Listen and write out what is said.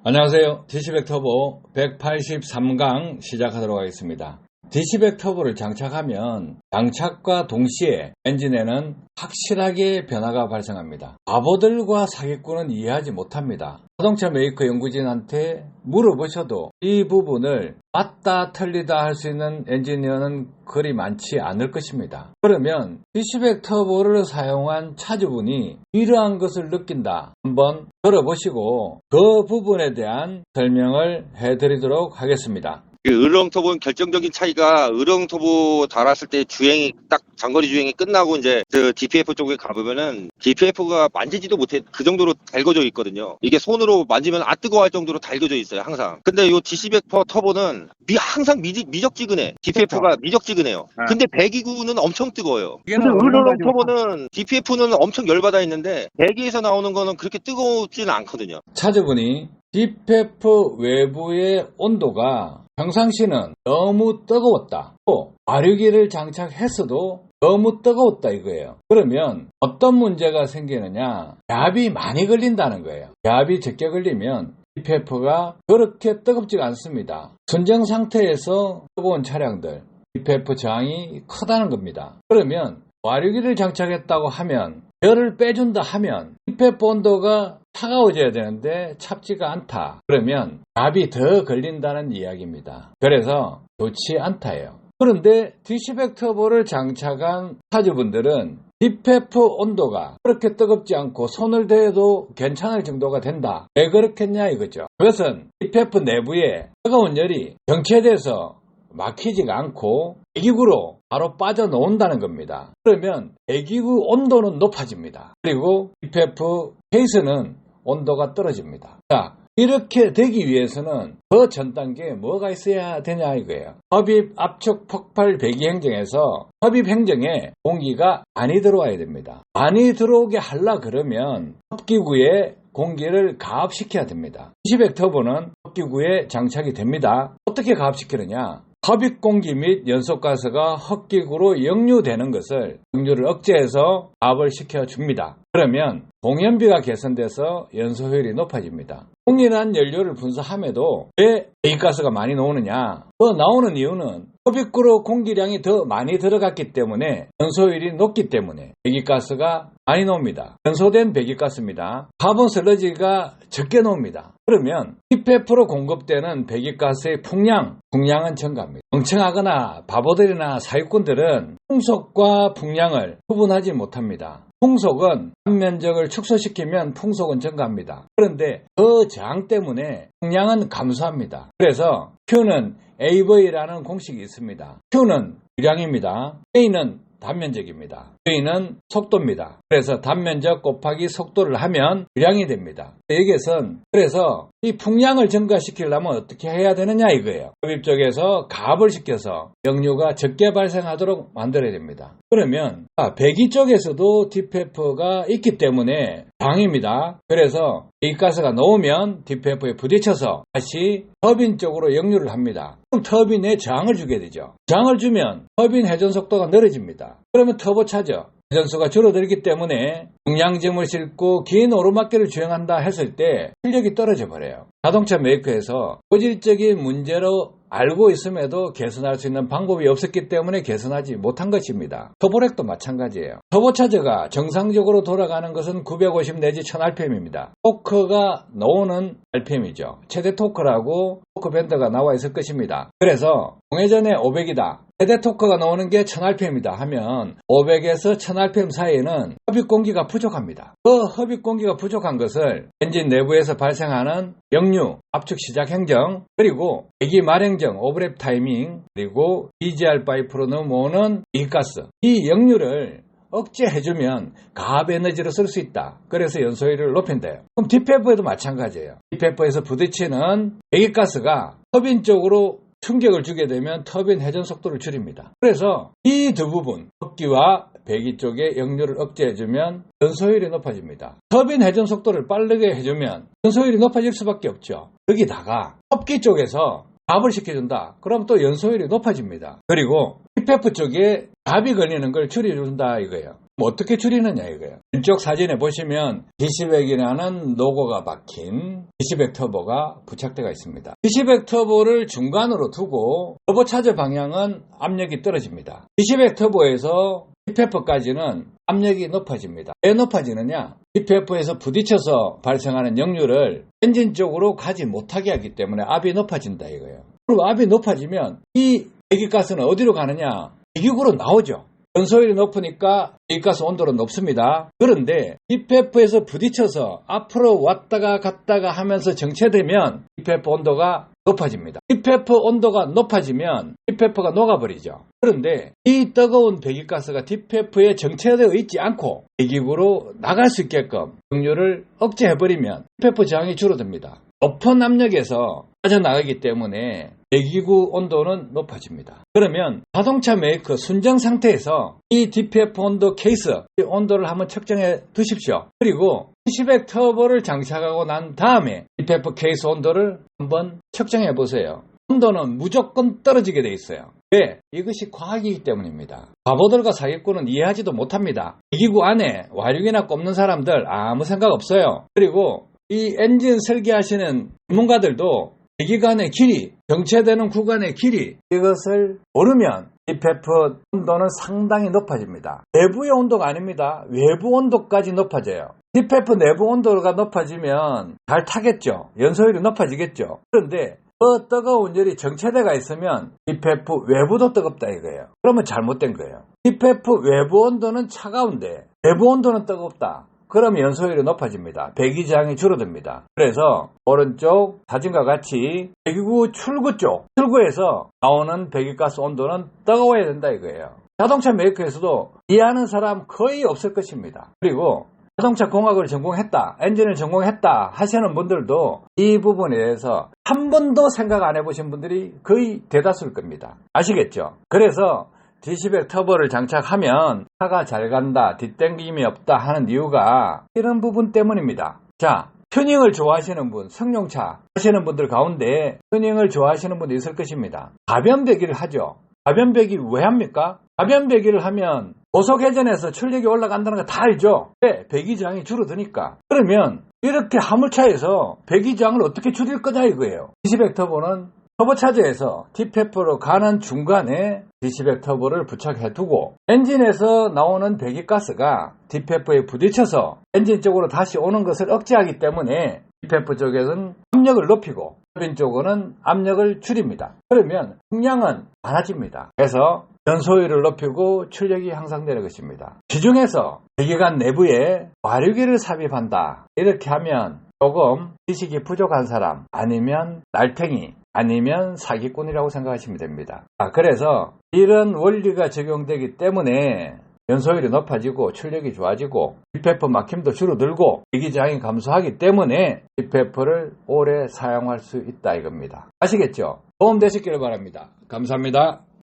안녕하세요. DC백 터보 183강 시작하도록 하겠습니다. DC백 터보를 장착하면 장착과 동시에 엔진에는 확실하게 변화가 발생합니다. 바보들과 사기꾼은 이해하지 못합니다. 자동차 메이커 연구진한테 물어보셔도 이 부분을 맞다 틀리다 할 수 있는 엔지니어는 그리 많지 않을 것입니다. 그러면 DC백 터보를 사용한 차주분이 이러한 것을 느낀다. 한번 들어보시고 그 부분에 대한 설명을 해드리도록 하겠습니다. 으르렁 터보는 결정적인 차이가 으르렁 터보 달았을 때 주행이 딱 장거리 주행이 끝나고 이제 그 DPF 쪽에 가보면은 DPF가 만지지도 못해 그 정도로 달궈져 있거든요. 이게 손으로 만지면 뜨거워할 정도로 달궈져 있어요 항상. 근데 요 DC100 터보는 항상 미적지근해. DPF가 그렇죠. 미적지근해요. 네. 근데 배기구는 엄청 뜨거워요. 근데 으르렁 터보는 DPF는 엄청 열받아 있는데 배기에서 나오는 거는 그렇게 뜨겁지는 않거든요. 차주분이 DPF 외부의 온도가 평상시는 너무 뜨거웠다. 또 발유기를 장착했어도 너무 뜨거웠다 이거예요. 그러면 어떤 문제가 생기느냐? 압이 많이 걸린다는 거예요. 압이 적게 걸리면 DPF가 그렇게 뜨겁지가 않습니다. 순정 상태에서 뜨거운 차량들 DPF 저항이 크다는 겁니다. 그러면 발유기를 장착했다고 하면 열을 빼준다 하면 DPF 온도가 차가워져야 되는데 찹지가 않다. 그러면 압이 더 걸린다는 이야기입니다. 그래서 좋지 않다예요. 그런데 DC백 터보를 장착한 차주분들은 DPF 온도가 그렇게 뜨겁지 않고 손을 대도 괜찮을 정도가 된다. 왜 그렇겠냐 이거죠. 그것은 DPF 내부에 뜨거운 열이 정체돼서 막히지가 않고 배기구로 바로 빠져나온다는 겁니다. 그러면 배기구 온도는 높아집니다. 그리고 DPF 케이스는 온도가 떨어집니다. 자, 이렇게 되기 위해서는 더 전 단계에 뭐가 있어야 되냐 이거예요. 흡입 압축 폭발 배기 행정에서 흡입 행정에 공기가 많이 들어와야 됩니다. 많이 들어오게 하려 그러면 흡기구에 공기를 가압시켜야 됩니다. DC백 터보는 흡기구에 장착이 됩니다. 어떻게 가압시키느냐? 흡입 공기 및 연소가스가 흡기구로 역류되는 것을 역류를 억제해서 가압을 시켜줍니다. 그러면 공연비가 개선돼서 연소 효율이 높아집니다. 동일한 연료를 분사함에도 왜 배기가스가 많이 나오느냐? 더 나오는 이유는 흡입구로 공기량이 더 많이 들어갔기 때문에 연소율이 높기 때문에 배기가스가 많이 나옵니다. 연소된 배기가스입니다. 카본 슬러지가 적게 나옵니다. 그러면 DPF로 공급되는 배기가스의 풍량은 증가합니다. 멍청하거나 바보들이나 사기꾼들은 풍속과 풍량을 구분하지 못합니다. 풍속은 단면적을 축소시키면 풍속은 증가합니다. 그런데 그 저항 때문에 풍량은 감소합니다. 그래서 Q는 AV라는 공식이 있습니다. Q는 유량입니다. A는 단면적입니다. V는 속도입니다. 그래서 단면적 곱하기 속도를 하면 유량이 됩니다. 여기에선 그래서 이 풍량을 증가시키려면 어떻게 해야 되느냐 이거예요. 흡입 쪽에서 가압을 시켜서 역류가 적게 발생하도록 만들어야 됩니다. 그러면 배기 쪽에서도 DPF가 있기 때문에 저항입니다. 그래서 배기가스가 나오면 DPF에 부딪혀서 다시 터빈 쪽으로 역류를 합니다. 그럼 터빈에 저항을 주게 되죠. 저항을 주면 터빈 회전 속도가 늘어집니다. 그러면 터보 차죠. 회전수가 줄어들기 때문에 중량짐을 싣고 긴 오르막길을 주행한다 했을 때 출력이 떨어져 버려요. 자동차 메이커에서 고질적인 문제로 알고 있음에도 개선할 수 있는 방법이 없었기 때문에 개선하지 못한 것입니다. 터보렉도 마찬가지예요. 터보차저가 정상적으로 돌아가는 것은 950 내지 1000rpm입니다. 토크가 나오는 rpm이죠. 최대 토크라고 토크 밴드가 나와 있을 것입니다. 그래서 공회전에 500이다. 최대 토크가 나오는 게 1000rpm이다 하면 500에서 1000rpm 사이에는 흡입 공기가 부족합니다. 그 흡입 공기가 부족한 것을 엔진 내부에서 발생하는 역류, 압축 시작 행정, 그리고 배기 말행정, 오버랩 타이밍, 그리고 DGR 파이프로 넘어오는 배기가스, 이 역류를 억제해주면 가압 에너지로 쓸 수 있다. 그래서 연소율을 높인대요. 그럼 DPF에도 마찬가지예요. DPF에서 부딪히는 배기가스가 터빈 쪽으로 충격을 주게 되면 터빈 회전 속도를 줄입니다. 그래서 이 두 부분, 흡기와 배기 쪽에 역류를 억제해주면 연소율이 높아집니다. 터빈 회전 속도를 빠르게 해주면 연소율이 높아질 수밖에 없죠. 여기다가 흡기 쪽에서 가압을 시켜준다. 그럼 또 연소율이 높아집니다. 그리고 DPF 쪽에 가압이 걸리는 걸 줄여준다 이거예요. 그럼 어떻게 줄이느냐 이거예요. 왼쪽 사진에 보시면 디시백이라는 로고가 박힌 디시백 터보가 부착되어 있습니다. 디시백 터보를 중간으로 두고 터보 차저 방향은 압력이 떨어집니다. 디시백 터보에서 DPF까지는 압력이 높아집니다. 왜 높아지느냐? DPF에서 부딪혀서 발생하는 역류를 엔진 쪽으로 가지 못하게 하기 때문에 압이 높아진다 이거예요. 그리고 압이 높아지면 이 배기가스는 어디로 가느냐? 배기구로 나오죠. 연소율이 높으니까 배기가스 온도는 높습니다. 그런데 DPF에서 부딪혀서 앞으로 왔다가 갔다가 하면서 정체되면 DPF 온도가 높아집니다. DPF 온도가 높아지면 DPF가 녹아버리죠. 그런데 이 뜨거운 배기가스가 DPF에 정체되어 있지 않고 배기구로 나갈 수 있게끔 역류를 억제해버리면 DPF 저항이 줄어듭니다. 높은 압력에서 빠져나가기 때문에 배기구 온도는 높아집니다. 그러면 자동차 메이커 순정 상태에서 이 DPF 온도 케이스 이 온도를 한번 측정해 두십시오. 그리고 디시백 터보를 장착하고 난 다음에 DPF 케이스 온도를 한번 측정해 보세요. 온도는 무조건 떨어지게 돼 있어요. 왜? 이것이 과학이기 때문입니다. 바보들과 사기꾼은 이해하지도 못합니다. 배기구 안에 와류기나 꼽는 사람들 아무 생각 없어요. 그리고 이 엔진 설계하시는 전문가들도 배기관의 길이, 정체되는 구간의 길이 이것을 모르면 DPF 온도는 상당히 높아집니다. 내부의 온도가 아닙니다. 외부 온도까지 높아져요. DPF 내부 온도가 높아지면 잘 타겠죠. 연소율이 높아지겠죠. 그런데 더 뜨거운 열이 정체대가 있으면 DPF 외부도 뜨겁다 이거예요. 그러면 잘못된 거예요. DPF 외부 온도는 차가운데 내부 온도는 뜨겁다. 그러면 연소율이 높아집니다. 배기 저항이 줄어듭니다. 그래서 오른쪽 사진과 같이 배기구 출구 쪽, 출구에서 나오는 배기가스 온도는 뜨거워야 된다 이거예요. 자동차 메이커에서도 이해하는 사람 거의 없을 것입니다. 그리고 자동차 공학을 전공했다, 엔진을 전공했다 하시는 분들도 이 부분에 대해서 한 번도 생각 안 해보신 분들이 거의 대다수일 겁니다. 아시겠죠? 그래서 디시백 터보를 장착하면 차가 잘 간다, 뒷땡김이 없다 하는 이유가 이런 부분 때문입니다. 자, 튜닝을 좋아하시는 분, 승용차 하시는 분들 가운데 튜닝을 좋아하시는 분도 있을 것입니다. 가변 배기를 하죠. 가변 배기 왜 합니까? 가변 배기를 하면 고속 회전에서 출력이 올라간다는 거 다 알죠? 왜? 배기 저항이 줄어드니까. 그러면 이렇게 화물차에서 배기 저항을 어떻게 줄일 거냐 이거예요. 디시백 터보는 터보차저에서 DPF로 가는 중간에 디시백 터보를 부착해두고 엔진에서 나오는 배기가스가 DPF에 부딪혀서 엔진 쪽으로 다시 오는 것을 억제하기 때문에 DPF 쪽에서는 압력을 높이고 터빈 쪽은 압력을 줄입니다. 그러면 풍량은 많아집니다. 그래서 연소율을 높이고 출력이 향상되는 것입니다. 시중에서 배기관 내부에 와류기를 삽입한다. 이렇게 하면 조금 지식이 부족한 사람 아니면 날탱이 아니면 사기꾼이라고 생각하시면 됩니다. 그래서 이런 원리가 적용되기 때문에 연소율이 높아지고 출력이 좋아지고 DPF 막힘도 줄어들고 배기저항이 감소하기 때문에 DPF를 오래 사용할 수 있다 이겁니다. 아시겠죠? 도움되셨기를 바랍니다. 감사합니다.